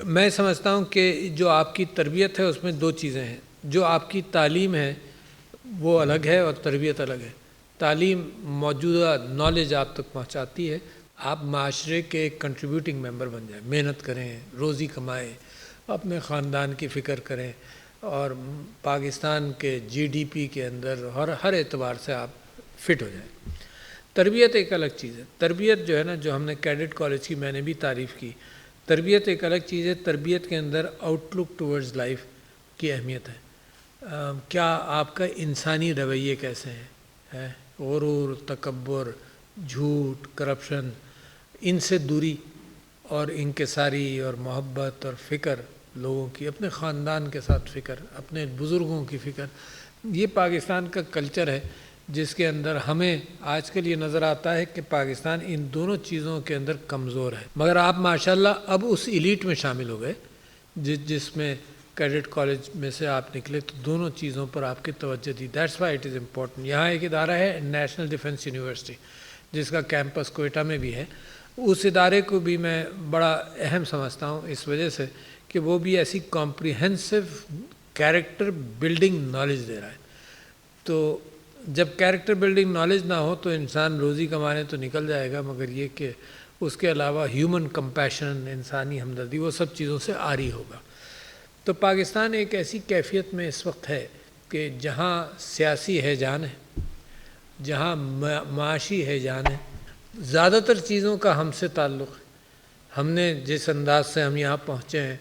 میں سمجھتا ہوں کہ جو آپ کی تربیت ہے اس میں دو چیزیں ہیں. جو آپ کی تعلیم ہے وہ الگ ہے اور تربیت الگ ہے. تعلیم موجودہ نالج آپ تک پہنچاتی ہے. آپ معاشرے کے ایک کنٹریبیوٹنگ ممبر بن جائیں, محنت کریں, روزی کمائیں, اپنے خاندان کی فکر کریں اور پاکستان کے جی ڈی پی کے اندر ہر اعتبار سے آپ فٹ ہو جائیں. تربیت ایک الگ چیز ہے. تربیت جو ہے نا, جو ہم نے کیڈٹ کالج کی میں نے بھی تعریف کی, تربیت ایک الگ چیز ہے. تربیت کے اندر آؤٹ لک ٹورڈز لائف کی اہمیت ہے. کیا آپ کا انسانی رویے کیسے ہیں؟ غرور, تکبر, جھوٹ, کرپشن, ان سے دوری اور انکساری اور محبت اور فکر لوگوں کی, اپنے خاندان کے ساتھ فکر, اپنے بزرگوں کی فکر, یہ پاکستان کا کلچر ہے جس کے اندر ہمیں آج کل یہ نظر آتا ہے کہ پاکستان ان دونوں چیزوں کے اندر کمزور ہے. مگر آپ ماشاءاللہ اب اس ایلیٹ میں شامل ہو گئے جس میں کیڈٹ کالج میں سے آپ نکلے, تو دونوں چیزوں پر آپ کی توجہ دی. That's why it is important. یہاں ایک ادارہ ہے نیشنل ڈیفنس یونیورسٹی جس کا کیمپس کوئٹہ میں بھی ہے. اس ادارے کو بھی میں بڑا اہم سمجھتا ہوں اس وجہ سے کہ وہ بھی ایسی comprehensive character building knowledge they رہا ہے. تو جب کیریکٹر بلڈنگ نالج نہ ہو تو انسان روزی کمانے تو نکل جائے گا, مگر یہ کہ اس کے علاوہ ہیومن کمپیشن, انسانی ہمدردی, وہ سب چیزوں سے عاری ہوگا. تو پاکستان ایک ایسی کیفیت میں اس وقت ہے کہ جہاں سیاسی ہیجان ہے, جہاں معاشی ہیجان ہے, زیادہ تر چیزوں کا ہم سے تعلق ہے. ہم نے جس انداز سے ہم یہاں پہنچے ہیں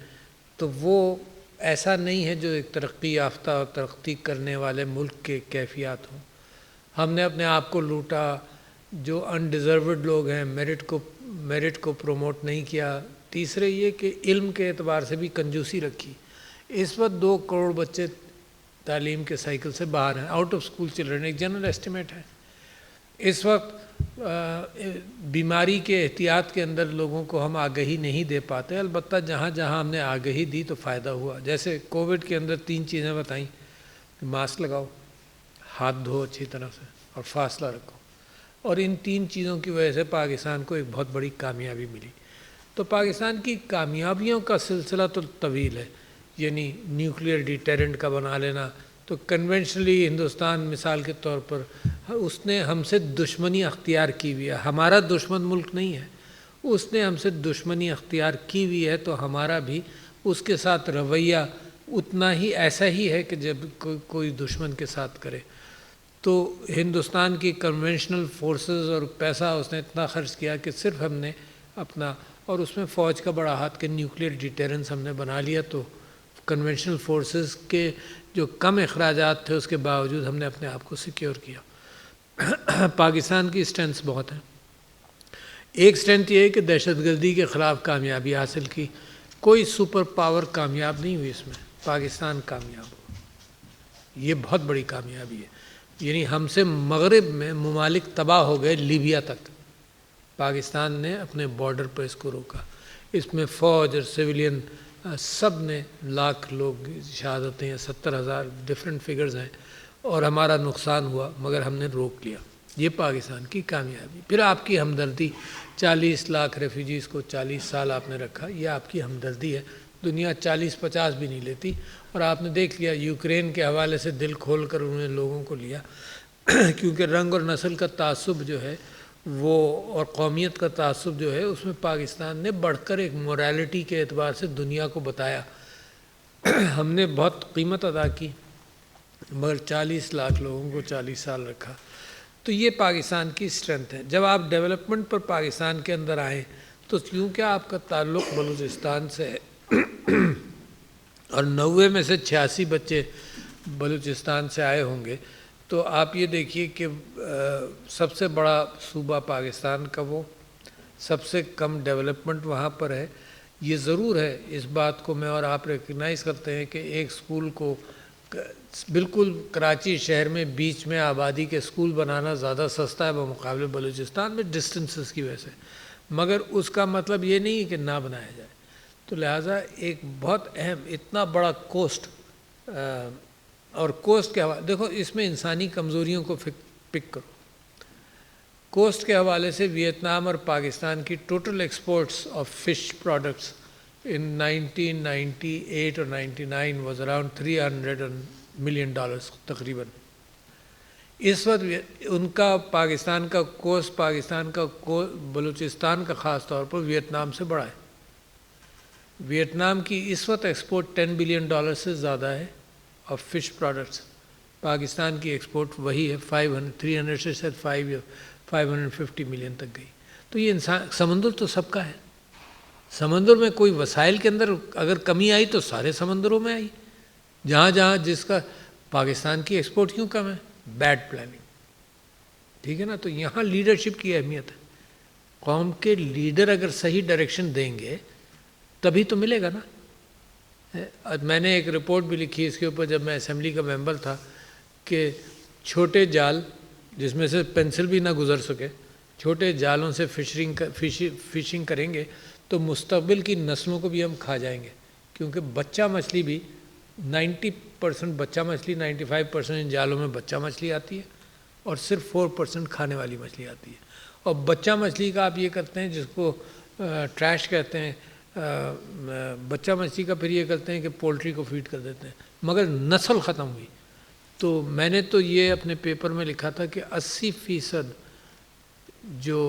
تو وہ ایسا نہیں ہے جو ایک ترقی یافتہ اور ترقی کرنے والے ملک کے کیفیات ہوں. ہم نے اپنے آپ کو لوٹا, جو انڈیزروڈ لوگ ہیں میرٹ کو پروموٹ نہیں کیا. تیسرے یہ کہ علم کے اعتبار سے بھی کنجوسی رکھی. اس وقت 2 کروڑ بچے تعلیم کے سائیکل سے باہر ہیں, آؤٹ آف اسکول چلڈرن, ایک جنرل ایسٹیمیٹ ہے. اس وقت بیماری کے احتیاط کے اندر لوگوں کو ہم آگہی نہیں دے پاتے. البتہ جہاں جہاں ہم نے آگہی دی تو فائدہ ہوا. جیسے کووڈ کے اندر 3 چیزیں بتائیں کہ ماسک لگاؤ, ہاتھ دھو اچھی طرح سے اور فاصلہ رکھو, اور ان 3 چیزوں کی وجہ سے پاکستان کو ایک بہت بڑی کامیابی ملی. تو پاکستان کی کامیابیوں کا سلسلہ تو طویل ہے. یعنی نیوکلیئر ڈیٹرنٹ کا بنا لینا, تو کنونشنلی ہندوستان مثال کے طور پر اس نے ہم سے دشمنی اختیار کی ہوئی ہے. ہمارا دشمن ملک نہیں ہے, اس نے ہم سے دشمنی اختیار کی ہوئی ہے, تو ہمارا بھی اس کے ساتھ رویہ اتنا ہی ایسا ہی ہے کہ جب کوئی دشمن کے ساتھ کرے. تو ہندوستان کی کنونشنل فورسز اور پیسہ اس نے اتنا خرچ کیا کہ صرف ہم نے اپنا, اور اس میں فوج کا بڑا ہاتھ کہ نیوکلیئر ڈیٹرنس ہم نے بنا لیا. تو کنونشنل فورسز کے جو کم اخراجات تھے اس کے باوجود ہم نے اپنے آپ کو سیکیور کیا. پاکستان کی اسٹرینتھس بہت ہیں. ایک اسٹرینتھ یہ ہے کہ دہشت گردی کے خلاف کامیابی حاصل کی. کوئی سپر پاور کامیاب نہیں ہوئی اس میں, پاکستان کامیاب ہو. یہ بہت بڑی کامیابی ہے. یعنی ہم سے مغرب میں ممالک تباہ ہو گئے, لیبیا تک. پاکستان نے اپنے بارڈر پر اس کو روکا. اس میں فوج اور سویلین سب نے لاکھ لوگ شہادتیں ہیں, 70,000 ڈفرینٹ فگرز ہیں, اور ہمارا نقصان ہوا مگر ہم نے روک لیا. یہ پاکستان کی کامیابی. پھر آپ کی ہمدردی, 40 لاکھ ریفیوجیز کو 40 سال آپ نے رکھا, یہ آپ کی ہمدردی ہے. دنیا 40-50 بھی نہیں لیتی. اور آپ نے دیکھ لیا یوکرین کے حوالے سے دل کھول کر انہوں نے لوگوں کو لیا, کیونکہ رنگ اور نسل کا تعصب جو ہے وہ, اور قومیت کا تعصب جو ہے, اس میں پاکستان نے بڑھ کر ایک موریلٹی کے اعتبار سے دنیا کو بتایا. ہم نے بہت قیمت ادا کی مگر 40 لاکھ لوگوں کو 40 سال رکھا. تو یہ پاکستان کی اسٹرینتھ ہے. جب آپ ڈیولپمنٹ پر پاکستان کے اندر آئیں تو کیونکہ آپ کا تعلق بلوچستان سے ہے, اور 90 میں سے 86 بچے بلوچستان سے آئے ہوں گے, تو آپ یہ دیکھیے کہ سب سے بڑا صوبہ پاکستان کا وہ, سب سے کم ڈیولپمنٹ وہاں پر ہے. یہ ضرور ہے, اس بات کو میں اور آپ ریکگنائز کرتے ہیں کہ ایک سکول کو بالکل کراچی شہر میں بیچ میں آبادی کے سکول بنانا زیادہ سستا ہے بمقابلے بلوچستان میں ڈسٹنسز کی وجہ سے, مگر اس کا مطلب یہ نہیں کہ نہ بنایا جائے. تو لہٰذا ایک بہت اہم, اتنا بڑا کوسٹ, اور کوسٹ کے حوالے دیکھو, اس میں انسانی کمزوریوں کو پک کرو. کوسٹ کے حوالے سے ویتنام اور پاکستان کی total exports of fish products in 1998 or 99 was around $300 million تقریباً. اس وقت ان کا پاکستان کا کوسٹ، پاکستان کا بلوچستان کا خاص طور پر ویتنام سے بڑا ہے. ویتنام کی اس وقت ایکسپورٹ $10 بلین سے زیادہ ہے اور فش پروڈکٹس. پاکستان کی ایکسپورٹ وہی ہے 300 سے شاید 550 ملین تک گئی. تو یہ انسان، سمندر تو سب کا ہے. سمندر میں کوئی وسائل کے اندر اگر کمی آئی تو سارے سمندروں میں آئی. جہاں جہاں جس کا، پاکستان کی ایکسپورٹ کیوں کم ہے؟ Bad planning. ٹھیک ہے نا. تو یہاں لیڈرشپ کی اہمیت ہے. قوم کے لیڈر اگر صحیح ڈائریکشن دیں گے تبھی تو ملے گا نا. میں نے ایک رپورٹ بھی لکھی اس کے اوپر جب میں اسمبلی کا ممبر تھا کہ چھوٹے جال جس میں سے پینسل بھی نہ گزر سکے، چھوٹے جالوں سے فشنگ کریں گے تو مستقبل کی نسلوں کو بھی ہم کھا جائیں گے. کیونکہ بچہ مچھلی بھی 90% بچہ مچھلی، 95% ان جالوں میں بچہ مچھلی آتی ہے اور صرف 4% کھانے والی مچھلی آتی ہے. اور بچہ مچھلی کا آپ یہ کرتے ہیں جس کو ٹریش کہتے ہیں، بچہ مچھلی کا پھر یہ کرتے ہیں کہ پولٹری کو فیڈ کر دیتے ہیں، مگر نسل ختم ہوئی. تو میں نے تو یہ اپنے پیپر میں لکھا تھا کہ 80% جو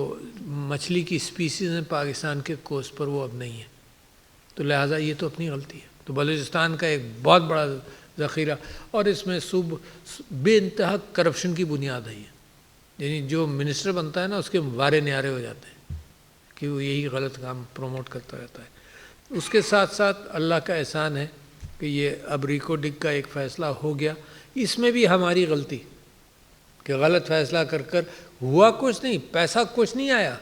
مچھلی کی سپیسیز ہیں پاکستان کے کوسٹ پر وہ اب نہیں ہے. تو لہٰذا یہ تو اپنی غلطی ہے. تو بلوچستان کا ایک بہت بڑا ذخیرہ، اور اس میں بے انتہا کرپشن کی بنیاد ہے. یعنی جو منسٹر بنتا ہے نا اس کے وارے نیارے ہو جاتے ہیں کہ وہ یہی غلط کام پروموٹ کرتا رہتا ہے. اس کے ساتھ ساتھ اللہ کا احسان ہے کہ یہ اب ریکو ڈگ کا ایک فیصلہ ہو گیا. اس میں بھی ہماری غلطی کہ غلط فیصلہ کر ہوا کچھ نہیں، پیسہ کچھ نہیں آیا،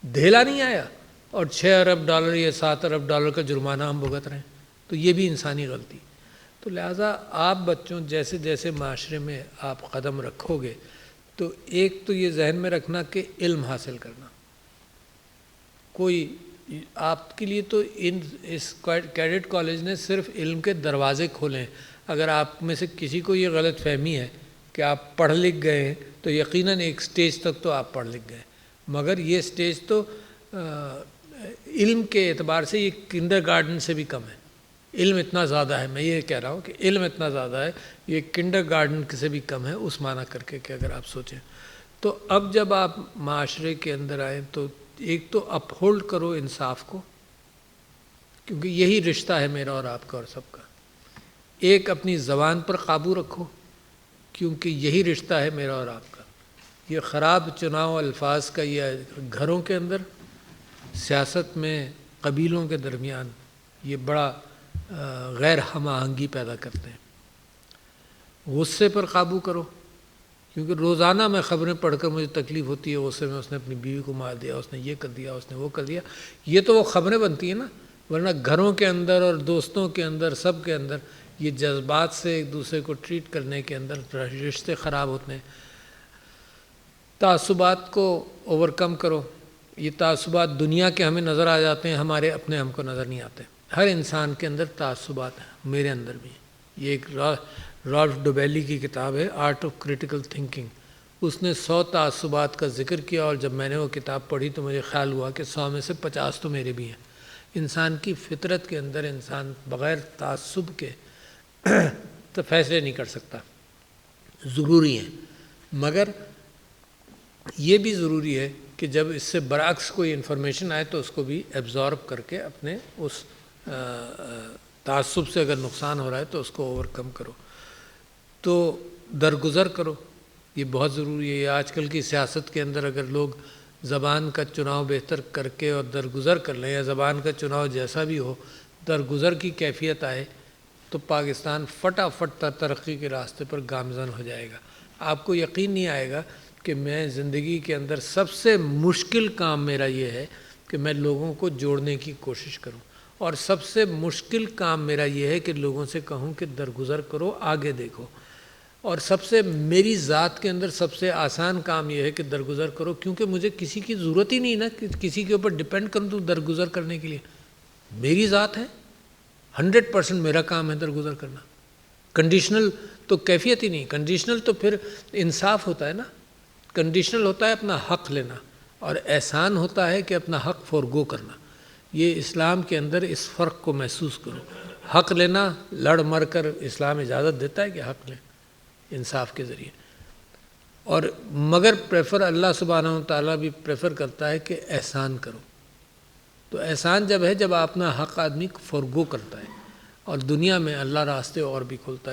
دھیلا نہیں آیا، اور $6 ارب یا $7 ارب کا جرمانہ ہم بھگت رہے ہیں. تو یہ بھی انسانی غلطی. تو لہٰذا آپ بچوں جیسے جیسے معاشرے میں آپ قدم رکھو گے تو ایک تو یہ ذہن میں رکھنا کہ علم حاصل کرنا. کوئی آپ کے لیے تو اس کیڈٹ کالج نے صرف علم کے دروازے کھولے ہیں. اگر آپ میں سے کسی کو یہ غلط فہمی ہے کہ آپ پڑھ لکھ گئے ہیں تو یقیناً ایک سٹیج تک تو آپ پڑھ لکھ گئے، مگر یہ سٹیج تو علم کے اعتبار سے یہ کنڈر گارڈن سے بھی کم ہے. علم اتنا زیادہ ہے، میں یہ کہہ رہا ہوں کہ علم اتنا زیادہ ہے، یہ کنڈر گارڈن سے بھی کم ہے اس معنی کر کے کہ اگر آپ سوچیں. تو اب جب آپ معاشرے کے اندر آئیں تو ایک تو اپ ہولڈ کرو انصاف کو، کیونکہ یہی رشتہ ہے میرا اور آپ کا اور سب کا. ایک اپنی زبان پر قابو رکھو کیونکہ یہی رشتہ ہے میرا اور آپ کا. یہ خراب چناؤ الفاظ کا یہ گھروں کے اندر، سیاست میں، قبیلوں کے درمیان یہ بڑا غیر ہم آہنگی پیدا کرتے ہیں. غصے پر قابو کرو، کیونکہ روزانہ میں خبریں پڑھ کر مجھے تکلیف ہوتی ہے. غصے میں اس نے اپنی بیوی کو مار دیا، اس نے یہ کر دیا، اس نے وہ کر دیا. یہ تو وہ خبریں بنتی ہیں نا، ورنہ گھروں کے اندر اور دوستوں کے اندر سب کے اندر یہ جذبات سے ایک دوسرے کو ٹریٹ کرنے کے اندر رشتے خراب ہوتے ہیں. تعصبات کو اوور کم کرو. یہ تعصبات دنیا کے ہمیں نظر آ جاتے ہیں، ہمارے اپنے ہم کو نظر نہیں آتے. ہر انسان کے اندر تعصبات ہیں، میرے اندر بھی. یہ ایک رالف ڈوبیلی کی کتاب ہے آرٹ آف کریٹیکل تھنکنگ. اس نے 100 تعصبات کا ذکر کیا، اور جب میں نے وہ کتاب پڑھی تو مجھے خیال ہوا کہ 100 میں سے 50 تو میرے بھی ہیں. انسان کی فطرت کے اندر انسان بغیر تعصب کے تو فیصلے نہیں کر سکتا. ضروری ہیں، مگر یہ بھی ضروری ہے کہ جب اس سے برعکس کوئی انفارمیشن آئے تو اس کو بھی ایبزارب کر کے اپنے اس تعصب سے اگر نقصان ہو رہا ہے تو اس کو اوور کم کرو، تو درگزر کرو. یہ بہت ضروری ہے. یہ آج کل کی سیاست کے اندر اگر لوگ زبان کا چناؤ بہتر کر کے اور درگزر کر لیں، یا زبان کا چناؤ جیسا بھی ہو درگزر کی کیفیت آئے تو پاکستان فٹافٹ ترقی کے راستے پر گامزن ہو جائے گا. آپ کو یقین نہیں آئے گا کہ میں زندگی کے اندر سب سے مشکل کام میرا یہ ہے کہ میں لوگوں کو جوڑنے کی کوشش کروں، اور سب سے مشکل کام میرا یہ ہے کہ لوگوں سے کہوں کہ درگزر کرو، آگے دیکھو. اور سب سے میری ذات کے اندر سب سے آسان کام یہ ہے کہ درگزر کرو، کیونکہ مجھے کسی کی ضرورت ہی نہیں نا کہ کسی کے اوپر ڈیپینڈ کروں تو درگزر کرنے کے لیے. میری ذات ہے، 100% میرا کام ہے درگزر کرنا. کنڈیشنل تو کیفیت ہی نہیں. کنڈیشنل تو پھر انصاف ہوتا ہے نا. کنڈیشنل ہوتا ہے اپنا حق لینا، اور احسان ہوتا ہے کہ اپنا حق فورگو کرنا. یہ اسلام کے اندر اس فرق کو محسوس کرو. حق لینا لڑ مر کر اسلام اجازت دیتا ہے کہ حق لیں انصاف کے ذریعے، اور مگر پریفر اللہ سبحانہ و تعالیٰ بھی پریفر کرتا ہے کہ احسان کرو. تو احسان جب ہے جب اپنا حق آدمی فورگو کرتا ہے، اور دنیا میں اللہ راستے اور بھی کھولتا ہے.